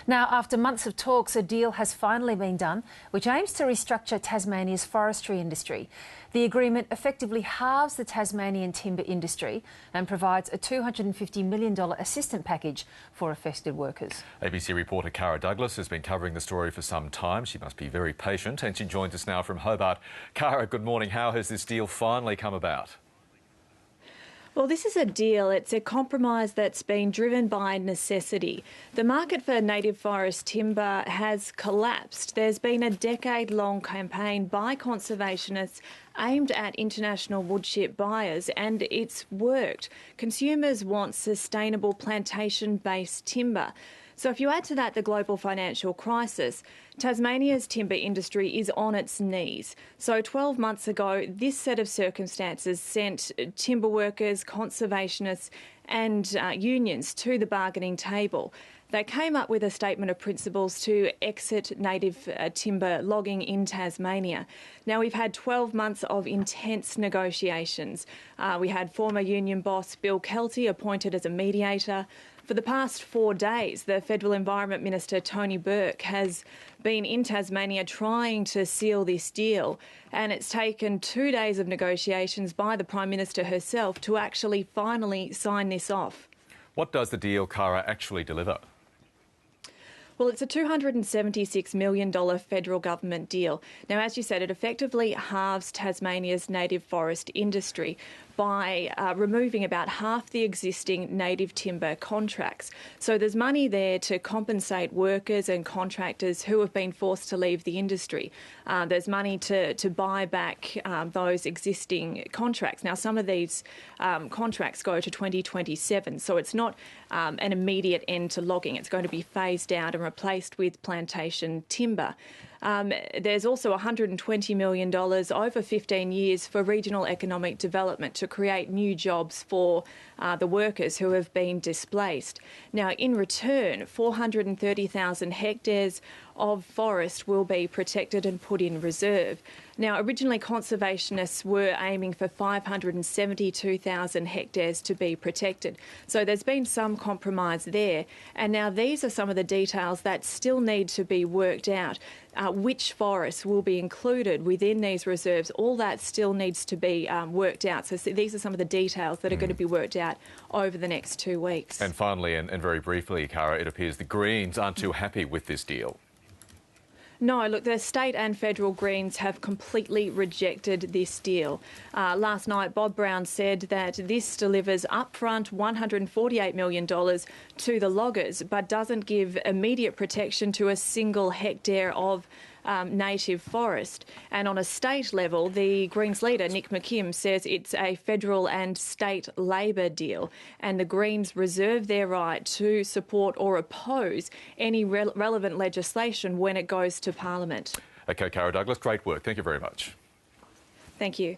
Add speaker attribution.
Speaker 1: Now, after months of talks, a deal has finally been done, which aims to restructure Tasmania's forestry industry. The agreement effectively halves the Tasmanian timber industry and provides a $250 million assistance package for affected workers.
Speaker 2: ABC reporter Cara Douglas has been covering the story for some time. She must be very patient, and she joins us now from Hobart. Cara, good morning. How has this deal finally come about?
Speaker 3: Well, this is a deal. It's a compromise that's been driven by necessity. The market for native forest timber has collapsed. There's been a decade-long campaign by conservationists aimed at international woodchip buyers, and it's worked. Consumers want sustainable plantation-based timber. So if you add to that the global financial crisis, Tasmania's timber industry is on its knees. So 12 months ago, this set of circumstances sent timber workers, conservationists and unions to the bargaining table. They came up with a statement of principles to exit native timber logging in Tasmania. Now, we've had 12 months of intense negotiations. We had former union boss Bill Kelty appointed as a mediator. For the past 4 days, the Federal Environment Minister, Tony Burke, has been in Tasmania trying to seal this deal, and it's taken 2 days of negotiations by the Prime Minister herself to actually finally sign this off.
Speaker 2: What does the deal, Cara, actually deliver?
Speaker 3: Well, it's a $276 million federal government deal. Now, as you said, it effectively halves Tasmania's native forest industry by removing about half the existing native timber contracts. So there's money there to compensate workers and contractors who have been forced to leave the industry. There's money to buy back those existing contracts. Now, some of these contracts go to 2027, so it's not an immediate end to logging. It's going to be phased out and replaced with plantation timber. There's also $120 million over 15 years for regional economic development to create new jobs for the workers who have been displaced. Now, in return, 430,000 hectares of forest will be protected and put in reserve. Now, originally conservationists were aiming for 572,000 hectares to be protected. So there's been some compromise there. And now these are some of the details that still need to be worked out. Which forests will be included within these reserves, all that still needs to be worked out. So these are some of the details that are going to be worked out over the next 2 weeks.
Speaker 2: And finally, and very briefly, Cara, it appears the Greens aren't too happy with this deal.
Speaker 3: No, look, the state and federal Greens have completely rejected this deal. Last night, Bob Brown said that this delivers upfront $148 million to the loggers, but doesn't give immediate protection to a single hectare of native forest. And on a state level, the Greens leader, Nick McKim, says it's a federal and state Labor deal, and the Greens reserve their right to support or oppose any relevant legislation when it goes to Parliament.
Speaker 2: OK, Cara Douglas, great work. Thank you very much.
Speaker 3: Thank you.